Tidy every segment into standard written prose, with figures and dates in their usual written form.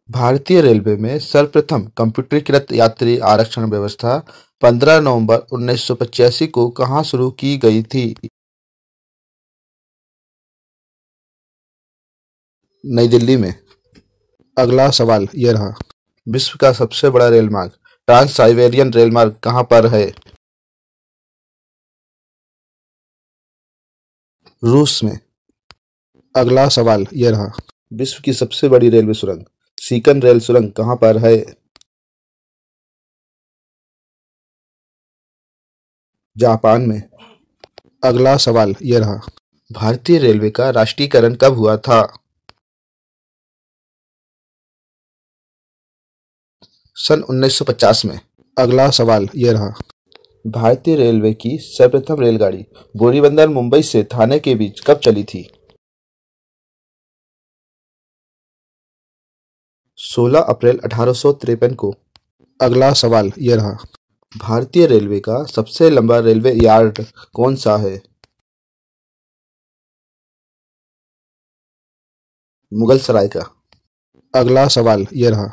भारतीय रेलवे में सर्वप्रथम कंप्यूटरीकृत यात्री आरक्षण व्यवस्था 15 नवंबर 1985 को कहाँ शुरू की गई थी? नई दिल्ली में। अगला सवाल ये रहा। विश्व का सबसे बड़ा रेल मार्ग ट्रांस साइबेरियन रेल मार्ग कहाँ पर है? रूस में। अगला सवाल ये रहा। विश्व की सबसे बड़ी रेलवे सुरंग सीकन रेल सुरंग कहाँ पर है? जापान में। अगला सवाल ये रहा। भारतीय रेलवे का राष्ट्रीयकरण कब हुआ था? सन 1950 में। अगला सवाल ये रहा। भारतीय रेलवे की सर्वप्रथम रेलगाड़ी बोरीबंदर मुंबई से थाने के बीच कब चली थी? 16 अप्रैल 1853 को। अगला सवाल ये रहा। भारतीय रेलवे का सबसे लंबा रेलवे यार्ड कौन सा है? मुगल सराय का। अगला सवाल ये रहा।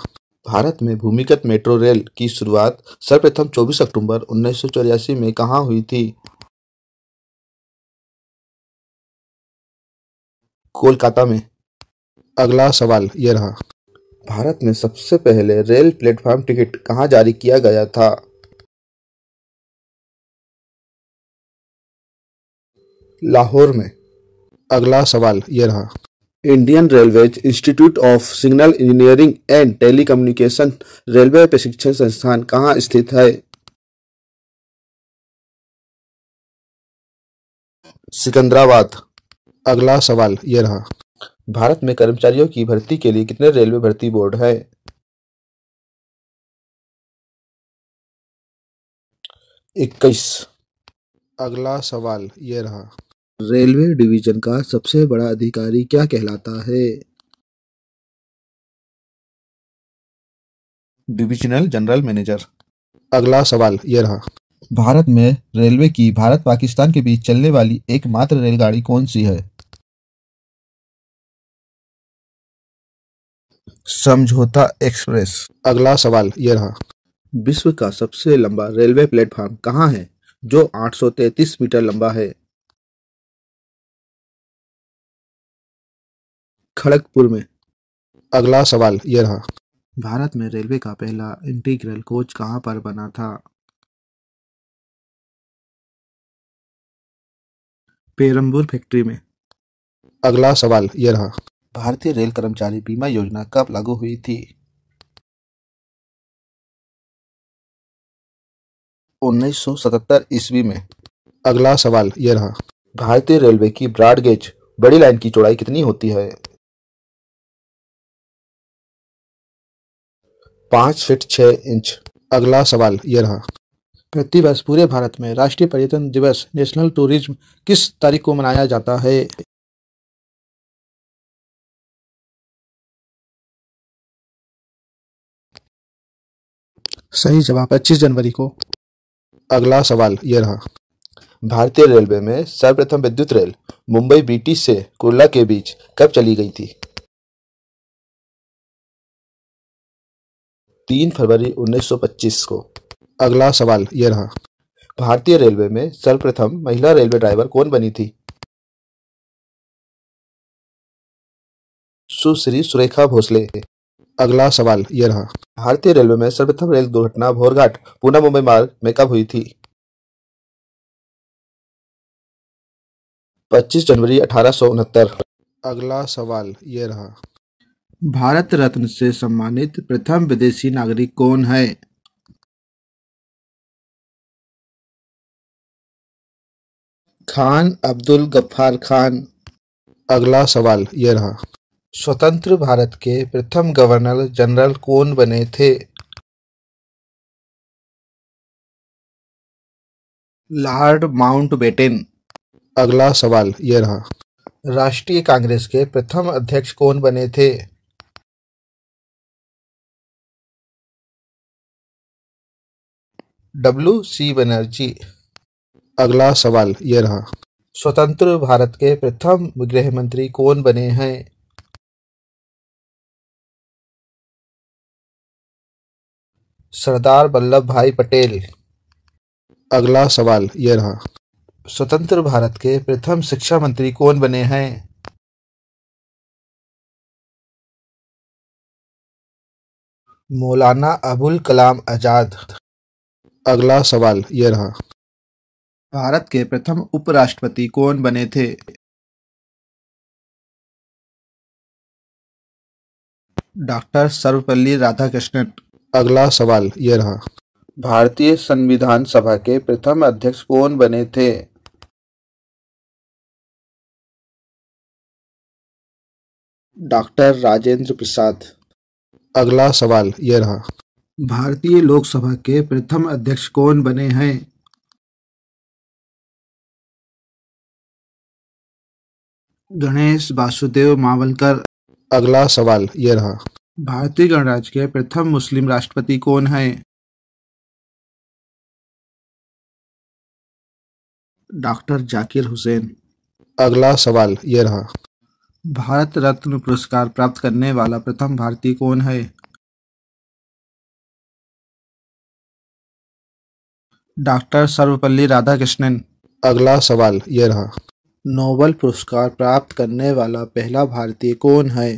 भारत में भूमिगत मेट्रो रेल की शुरुआत सर्वप्रथम 24 अक्टूबर 1984 में कहाँ हुई थी? कोलकाता में। अगला सवाल ये रहा। भारत में सबसे पहले रेल प्लेटफॉर्म टिकट कहाँ जारी किया गया था? लाहौर में। अगला सवाल ये रहा। Indian railways institute of signal engineering and telecommunication railway प्रशिक्षण संस्थान कहाँ स्थित है? सिकंदराबाद। अगला सवाल ये रहा। भारत में कर्मचारियों की भर्ती के लिए कितने रेलवे भर्ती बोर्ड हैं? 21। अगला सवाल ये रहा। रेलवे डिवीजन का सबसे बड़ा अधिकारी क्या कहलाता है? Divisional general manager. अगला सवाल ये रहा। भारत में रेलवे की भारत पाकिस्तान के बीच चलने वाली एकमात्र रेलगाड़ी कौन सी है? समझौता एक्सप्रेस। अगला सवाल ये रहा। विश्व का सबसे लंबा रेलवे प्लेटफॉर्म कहाँ है जो 833 मीटर लंबा है? खड़गपुर में। अगला सवाल ये रहा। भारत में रेलवे का पहला इंटीग्रल कोच कहाँ पर बना था? पेरम्बूर फैक्ट्री में। अगला सवाल ये रहा। भारतीय रेल कर्मचारी बीमा योजना कब लागू हुई थी? 1977 ईस्वी में। अगला सवाल ये रहा। भारतीय रेलवे की ब्रॉड गेज बड़ी लाइन की चौड़ाई कितनी होती है? 5 फीट 6 इंच। अगला सवाल ये रहा। प्रतिवर्ष पूरे भारत में राष्ट्रीय पर्यटन दिवस नेशनल टूरिज्म किस तारीख को मनाया जाता है? सही जवाब 25 जनवरी को। अगला सवाल ये रहा। भारतीय रेलवे में सर्वप्रथम विद्युत रेल मुंबई बीटी से कुर्ला के बीच कब चली गई थी? 3 फरवरी 1925 को। अगला सवाल ये रहा। भारतीय रेलवे में सर्वप्रथम महिला रेलवे ड्राइवर कौन बनी थी? सुश्री सुरेखा भोसले। अगला सवाल ये रहा। भारतीय रेलवे में सर्वप्रथम रेल दुर्घटना भोरघाट पुणे मुंबई मार्ग में कब हुई थी? 25 जनवरी 1869। अगला सवाल ये रहा। भारत रत्न से सम्मानित प्रथम विदेशी नागरिक कौन है? खान अब्दुल गफ्फार खान। अगला सवाल ये रहा। स्वतंत्र भारत के प्रथम गवर्नर जनरल कौन बने थे? Lord Mountbatten. अगला सवाल ये रहा। राष्ट्रीय कांग्रेस के प्रथम अध्यक्ष कौन बने थे? डब्ल्यू.सी. बनर्जी। अगला सवाल ये रहा। स्वतंत्र भारत के प्रथम गृह मंत्री कौन बने हैं? सरदार वल्लभ भाई पटेल। अगला सवाल ये रहा, स्वतंत्र भारत के प्रथम शिक्षा मंत्री कौन बने हैं? मौलाना अबुल कलाम आजाद। अगला सवाल ये रहा, भारत के प्रथम उपराष्ट्रपति कौन बने थे? डॉक्टर सर्वपल्ली राधाकृष्णन। अगला सवाल ये रहा, भारतीय संविधान सभा के प्रथम अध्यक्ष कौन बने थे? डॉक्टर राजेंद्र प्रसाद। अगला सवाल ये रहा, भारतीय लोकसभा के प्रथम अध्यक्ष कौन बने हैं? गणेश वासुदेव मावलकर। अगला सवाल ये रहा, भारतीय गणराज्य के प्रथम मुस्लिम राष्ट्रपति कौन हैं? डॉक्टर जाकिर हुसैन। अगला सवाल ये रहा, भारत रत्न पुरस्कार प्राप्त करने वाला प्रथम भारतीय कौन है? डॉक्टर सर्वपल्ली राधाकृष्णन। अगला सवाल ये रहा, नोबेल पुरस्कार प्राप्त करने वाला पहला भारतीय कौन है?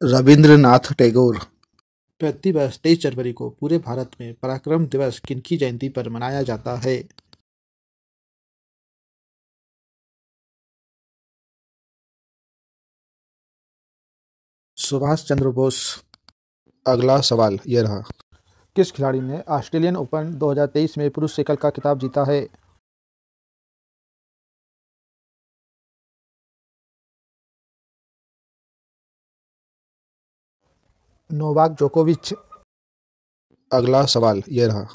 रविंद्रनाथ टैगोर। प्रतिवर्ष 23 जनवरी को पूरे भारत में पराक्रम दिवस किनकी जयंती पर मनाया जाता है? सुभाष चंद्र बोस। अगला सवाल ये रहा, किस खिलाड़ी ने ऑस्ट्रेलियन ओपन 2023 में पुरुष एकल का खिताब जीता है? नोवाक जोकोविच। अगला सवाल ये रहा,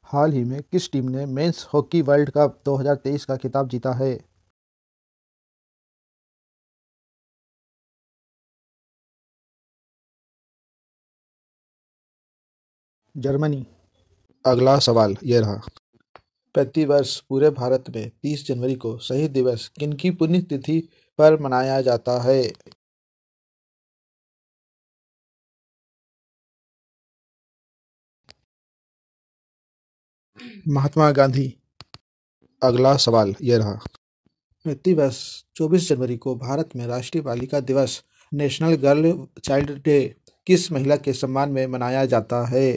हाल ही में किस टीम ने मेंस हॉकी वर्ल्ड कप 2023 का खिताब जीता है? जर्मनी। अगला सवाल ये रहा, प्रतिवर्ष पूरे भारत में 30 जनवरी को शहीद दिवस किनकी पुण्यतिथि पर मनाया जाता है? महात्मा गांधी। अगला सवाल ये रहा, प्रतिवर्ष 24 जनवरी को भारत में राष्ट्रीय बालिका दिवस नेशनल गर्ल चाइल्ड डे किस महिला के सम्मान में मनाया जाता है?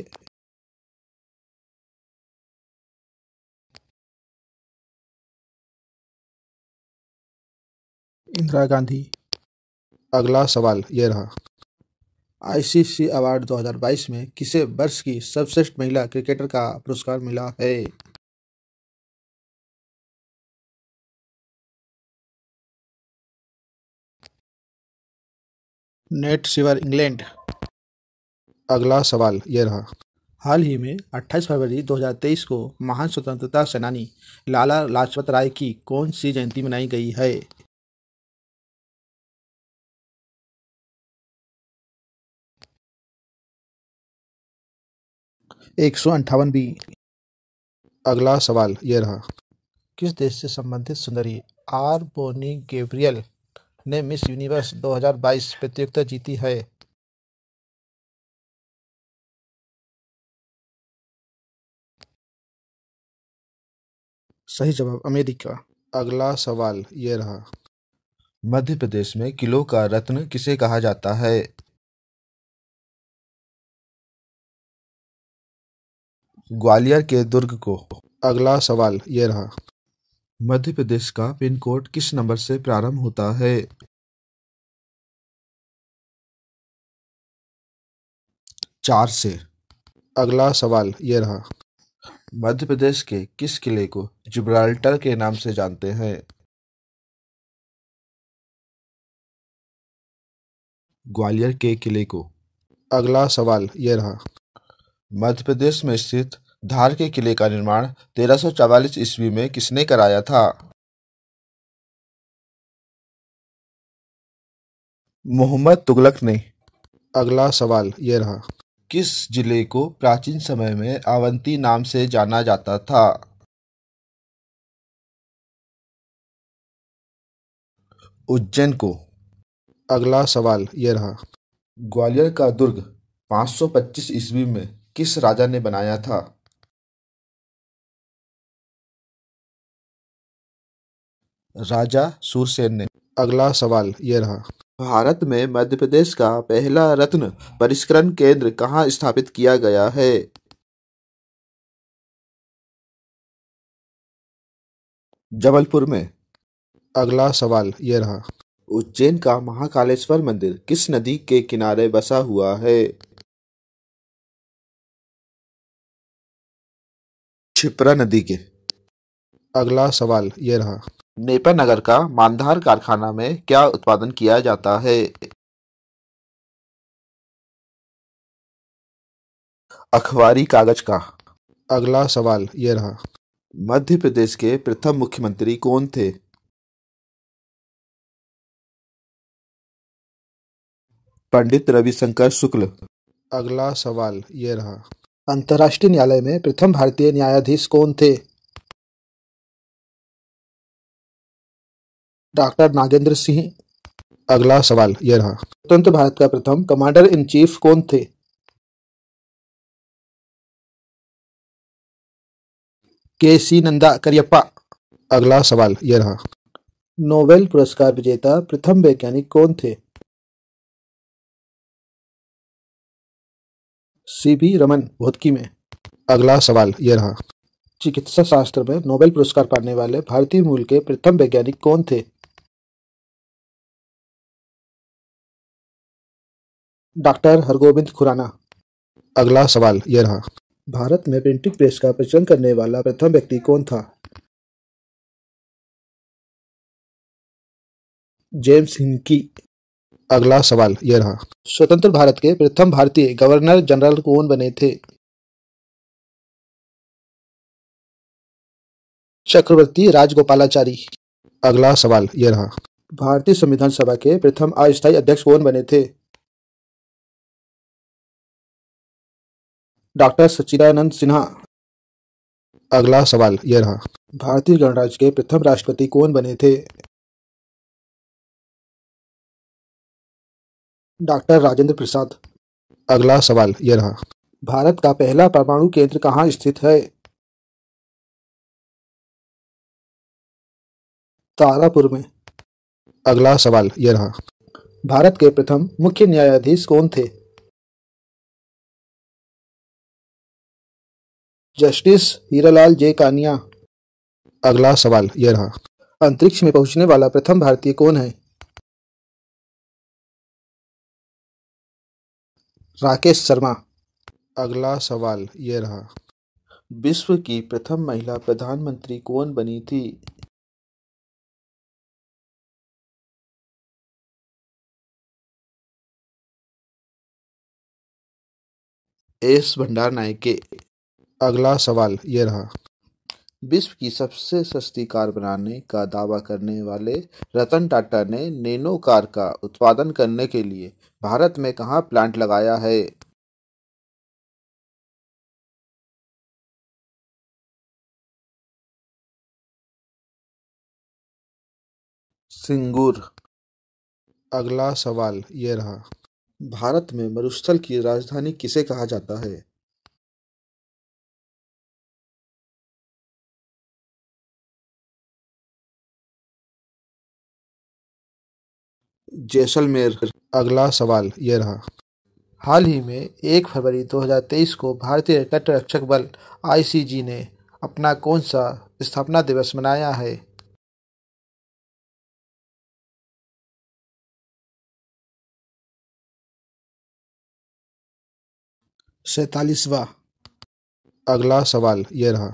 इंदिरा गांधी। अगला सवाल ये रहा, आईसीसी अवार्ड 2022 में किसे वर्ष की सर्वश्रेष्ठ महिला क्रिकेटर का पुरस्कार मिला है? Nat Sciver England. अगला सवाल ये रहा, हाल ही में 28 फरवरी 2023 को महान स्वतंत्रता सेनानी लाला लाजपत राय की कौन सी जयंती मनाई गई है? 158 बी। अगला सवाल ये रहा, किस देश से संबंधित सुंदरी आर बोनी गैब्रियल ने मिस यूनिवर्स 2022 प्रतियोगिता जीती है? सही जवाब अमेरिका। अगला सवाल ये रहा, मध्य प्रदेश में किलो का रत्न किसे कहा जाता है? ग्वालियर के दुर्ग को। अगला सवाल ये रहा, मध्य प्रदेश का पिन कोड किस नंबर से प्रारंभ होता है? 4 से। अगला सवाल ये रहा, मध्य प्रदेश के किस किले को जिब्राल्टर के नाम से जानते हैं? ग्वालियर के किले को। अगला सवाल ये रहा, मध्य प्रदेश में स्थित धार के किले का निर्माण 1344 ईस्वी में किसने कराया था? मोहम्मद तुगलक ने। अगला सवाल ये रहा, किस जिले को प्राचीन समय में अवंती नाम से जाना जाता था? उज्जैन को। अगला सवाल ये रहा। ग्वालियर का दुर्ग 525 ईस्वी में किस राजा ने बनाया था? राजा सूरसेन ने। अगला सवाल ये रहा। भारत में मध्य प्रदेश का पहला रत्न परिष्करण केंद्र कहाँ स्थापित किया गया है? जबलपुर में। अगला सवाल ये रहा। उज्जैन का महाकालेश्वर मंदिर किस नदी के किनारे बसा हुआ है? क्षिप्रा नदी के। अगला सवाल ये रहा। नेपा नगर का मांधार कारखाना में क्या उत्पादन किया जाता है? अखबारी कागज का। अगला सवाल ये रहा। मध्य प्रदेश के प्रथम मुख्यमंत्री कौन थे? पंडित रविशंकर शुक्ल। अगला सवाल ये रहा। अंतर्राष्ट्रीय न्यायालय में प्रथम भारतीय न्यायाधीश कौन थे? डॉक्टर नागेंद्र सिंह। अगला सवाल ये रहा। स्वतंत्र भारत का प्रथम कमांडर इन चीफ कौन थे? के. सी. नंदा करियप्पा। अगला सवाल ये रहा। नोबेल पुरस्कार विजेता प्रथम वैज्ञानिक कौन थे? सी. वी. रमन भौतिकी में। अगला सवाल ये रहा। चिकित्सा शास्त्र में नोबेल पुरस्कार पाने वाले भारतीय मूल के प्रथम वैज्ञानिक कौन थे? डॉक्टर हरगोविंद खुराना। अगला सवाल ये रहा। भारत में प्रिंटिंग प्रेस का प्रचलन करने वाला प्रथम व्यक्ति कौन था? जेम्स हिन्की। अगला सवाल ये रहा। स्वतंत्र भारत के प्रथम भारतीय गवर्नर जनरल कौन बने थे? चक्रवर्ती राजगोपालाचारी। अगला सवाल ये रहा। भारतीय संविधान सभा के प्रथम अस्थायी अध्यक्ष कौन बने थे? डॉक्टर सच्चिदानंद सिन्हा। अगला सवाल ये रहा। भारतीय गणराज्य के प्रथम राष्ट्रपति कौन बने थे? डॉक्टर राजेंद्र प्रसाद। अगला सवाल ये रहा। भारत का पहला परमाणु केंद्र कहाँ स्थित है? तारापुर में। अगला सवाल ये रहा। भारत के प्रथम मुख्य न्यायाधीश कौन थे? जस्टिस हीरालाल जे कानिया। अगला सवाल ये रहा। अंतरिक्ष में पहुंचने वाला प्रथम भारतीय कौन है? राकेश शर्मा। अगला सवाल ये रहा। विश्व की प्रथम महिला प्रधानमंत्री कौन बनी थी? एस भंडारनायके। अगला सवाल ये रहा। विश्व की सबसे सस्ती कार बनाने का दावा करने वाले रतन टाटा ने नैनो कार का उत्पादन करने के लिए भारत में कहाँ प्लांट लगाया है? सिंगूर। अगला सवाल ये रहा। भारत में मरुस्थल की राजधानी किसे कहा जाता है? जैसलमेर। अगला सवाल ये रहा। हाल ही में 1 फरवरी 2023 को भारतीय तटरक्षक बल (आईसीजी) ने अपना कौन सा स्थापना दिवस मनाया है? 47वां। अगला सवाल ये रहा।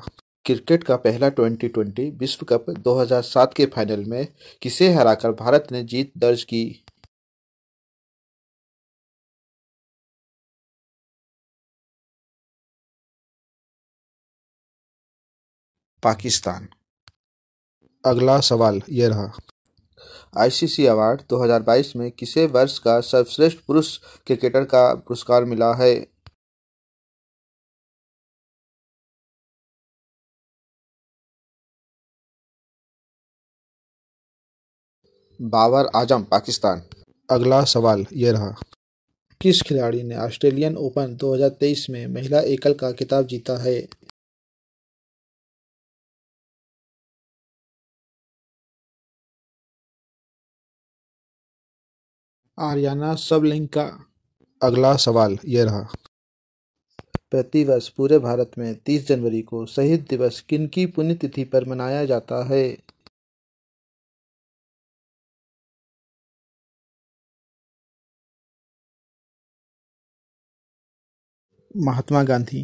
क्रिकेट का पहला T20 विश्व कप 2007 के फाइनल में किसे हराकर भारत ने जीत दर्ज की? पाकिस्तान। अगला सवाल ये रहा। आईसीसी अवार्ड 2022 में किसे वर्ष का सर्वश्रेष्ठ पुरुष क्रिकेटर का पुरस्कार मिला है? बाबर आजम, पाकिस्तान। अगला सवाल ये रहा। किस खिलाड़ी ने ऑस्ट्रेलियन ओपन 2023 में महिला एकल का खिताब जीता है? Aryna Sabalenka. अगला सवाल ये रहा। प्रतिवर्ष पूरे भारत में 30 जनवरी को शहीद दिवस किनकी पुण्यतिथि पर मनाया जाता है? महात्मा गांधी।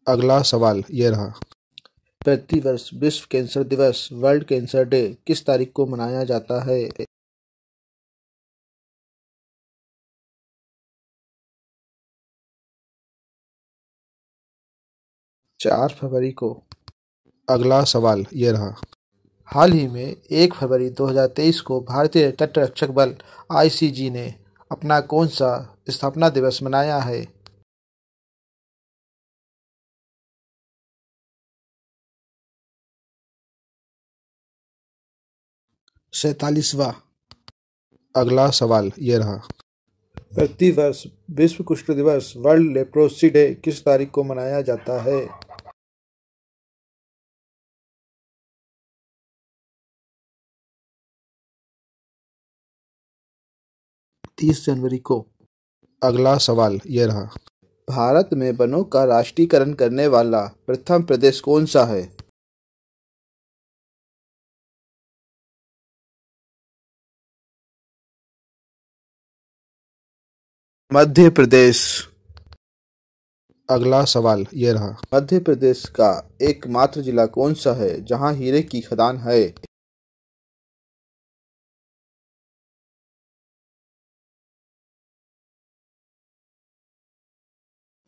अगला सवाल ये रहा। प्रतिवर्ष विश्व कैंसर दिवस वर्ल्ड कैंसर डे किस तारीख को मनाया जाता है? 4 फरवरी को। अगला सवाल ये रहा। हाल ही में 1 फरवरी 2023 को भारतीय तटरक्षक बल आईसीजी ने अपना कौन सा स्थापना दिवस मनाया है? 47वां। अगला सवाल ये रहा। प्रतिवर्ष विश्व कुष्ठ दिवस वर्ल्ड लेप्रोसी डे किस तारीख को मनाया जाता है? 30 जनवरी को। अगला सवाल ये रहा। भारत में वनों का राष्ट्रीयकरण करने वाला प्रथम प्रदेश कौन सा है? मध्य प्रदेश। अगला सवाल ये रहा। मध्य प्रदेश का एकमात्र जिला कौन सा है जहां हीरे की खदान है?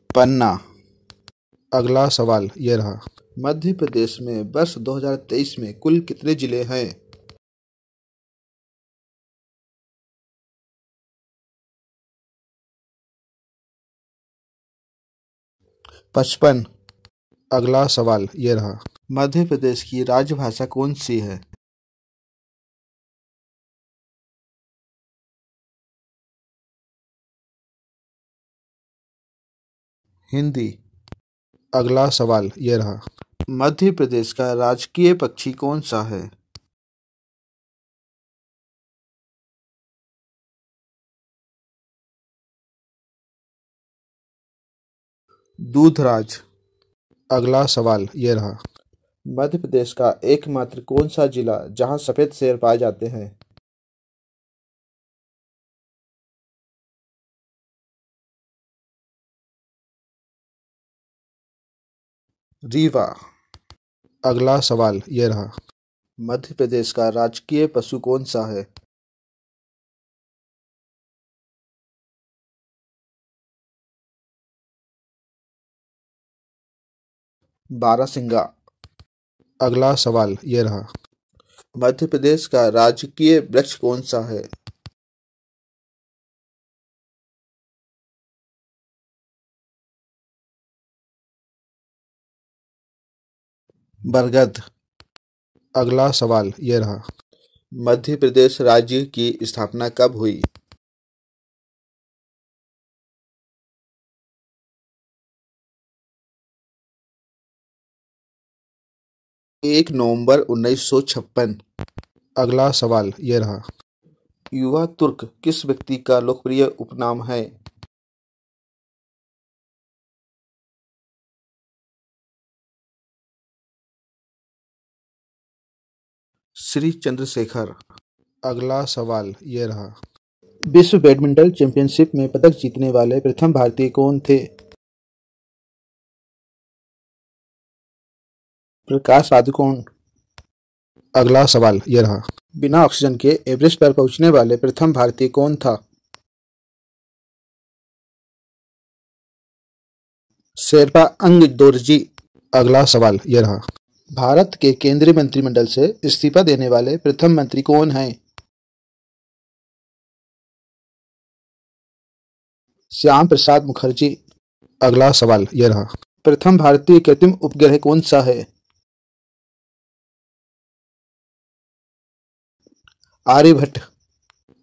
पन्ना। अगला सवाल ये रहा। मध्य प्रदेश में वर्ष 2023 में कुल कितने जिले हैं? 55। अगला सवाल ये रहा। मध्य प्रदेश की राजभाषा कौन सी है? हिंदी। अगला सवाल ये रहा। मध्य प्रदेश का राजकीय पक्षी कौन सा है? दूधराज। अगला सवाल ये रहा। मध्य प्रदेश का एकमात्र कौन सा जिला जहां सफेद शेर पाए जाते हैं? रीवा। अगला सवाल ये रहा। मध्य प्रदेश का राजकीय पशु कौन सा है? बारहसिंगा। अगला सवाल ये रहा। मध्य प्रदेश का राजकीय वृक्ष कौन सा है? बरगद। अगला सवाल ये रहा। मध्य प्रदेश राज्य की स्थापना कब हुई? 1 नवंबर 1956। अगला सवाल ये रहा। युवा तुर्क किस व्यक्ति का लोकप्रिय उपनाम है? श्री चंद्रशेखर। अगला सवाल ये रहा। विश्व बैडमिंटन चैंपियनशिप में पदक जीतने वाले प्रथम भारतीय कौन थे? प्रकाश पादुकोण। अगला सवाल ये रहा। बिना ऑक्सीजन के एवरेस्ट पर पहुंचने वाले प्रथम भारतीय कौन था? शेरपा अंग दोरजी। अगला सवाल ये रहा। भारत के केंद्रीय मंत्रिमंडल से इस्तीफा देने वाले प्रथम मंत्री कौन हैं? श्याम प्रसाद मुखर्जी। अगला सवाल ये रहा। प्रथम भारतीय कृत्रिम उपग्रह कौन सा है? आर्यभट्ट।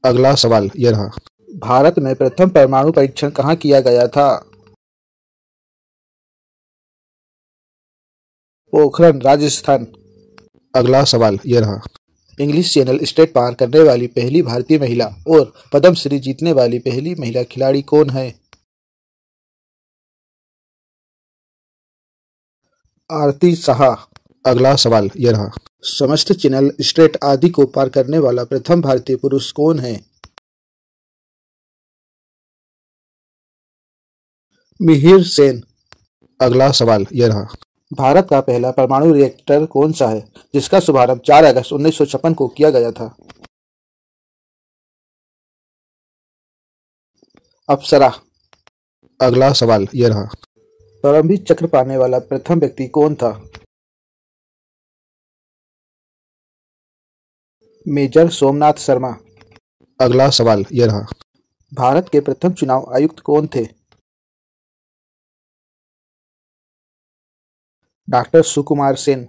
अगला सवाल ये रहा। भारत में प्रथम परमाणु परीक्षण कहाँ किया गया था? पोखरण, राजस्थान। अगला सवाल ये रहा। इंग्लिश चैनल स्टेट पार करने वाली पहली भारतीय महिला और पद्म श्री जीतने वाली पहली महिला खिलाड़ी कौन है? आरती साहा। अगला सवाल ये रहा। समस्त चैनल स्ट्रेट आदि को पार करने वाला प्रथम भारतीय पुरुष कौन है? मिहिर सेन। अगला सवाल ये रहा। भारत का पहला परमाणु रिएक्टर कौन सा है जिसका शुभारंभ 4 अगस्त 1956 को किया गया था? अप्सरा। अगला सवाल ये रहा। प्रारंभिक चक्र पाने वाला प्रथम व्यक्ति कौन था? मेजर सोमनाथ शर्मा। अगला सवाल ये रहा। भारत के प्रथम चुनाव आयुक्त कौन थे? डॉक्टर सुकुमार सेन।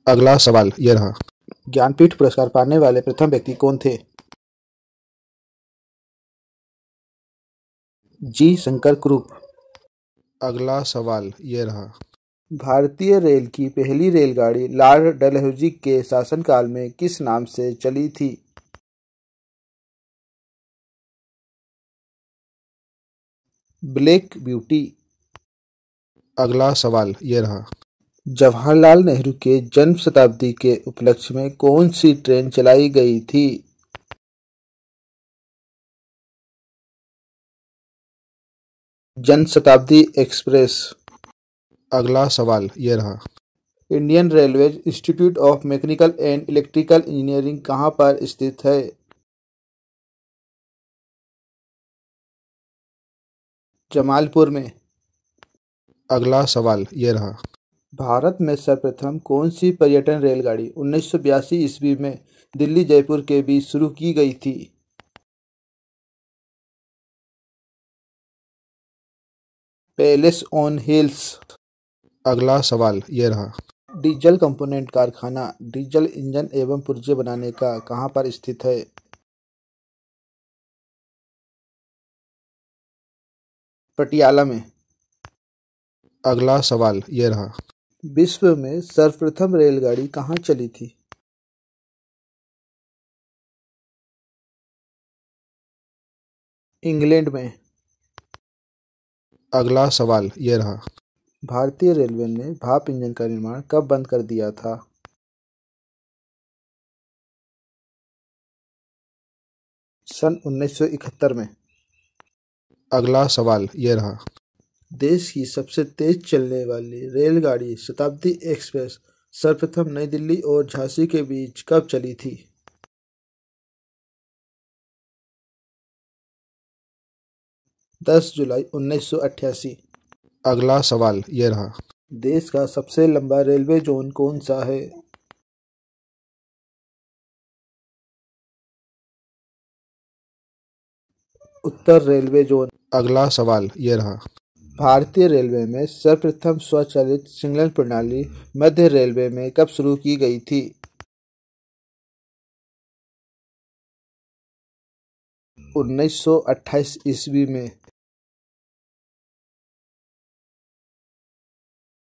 अगला सवाल ये रहा। ज्ञानपीठ पुरस्कार पाने वाले प्रथम व्यक्ति कौन थे? जी शंकर क्रूप। अगला सवाल ये रहा। भारतीय रेल की पहली रेलगाड़ी लॉर्ड डलहौजी के शासनकाल में किस नाम से चली थी? Black beauty. अगला सवाल ये रहा। जवाहरलाल नेहरू के जन्म शताब्दी के उपलक्ष्य में कौन सी ट्रेन चलाई गई थी? जन शताब्दी एक्सप्रेस। अगला सवाल ये रहा। Indian railways institute of mechanical and electrical engineering कहाँ पर स्थित है? जमालपुर में। अगला सवाल ये रहा। भारत में सर्वप्रथम कौन सी पर्यटन रेलगाड़ी 1982 ईस्वी में दिल्ली जयपुर के बीच शुरू की गई थी? Palace on hills. अगला सवाल ये रहा। डीजल कंपोनेंट कारखाना डीजल इंजन एवं पुर्जे बनाने का कहाँ पर स्थित है? पटियाला में। अगला सवाल ये रहा। विश्व में सर्वप्रथम रेलगाड़ी कहाँ चली थी? इंग्लैंड में। अगला सवाल ये रहा। भारतीय रेलवे ने भाप इंजन का निर्माण कब बंद कर दिया था? सन 1971 में। अगला सवाल ये रहा। देश की सबसे तेज चलने वाली रेलगाड़ी शताब्दी एक्सप्रेस सर्वप्रथम नई दिल्ली और झांसी के बीच कब चली थी? 10 जुलाई 1988। अगला सवाल ये रहा। देश का सबसे लंबा रेलवे जोन कौन सा है? उत्तर रेलवे जोन। अगला सवाल ये रहा। भारतीय रेलवे में सर्वप्रथम स्वचालित सिग्नल प्रणाली मध्य रेलवे में कब शुरू की गई थी? 1928 ईस्वी में।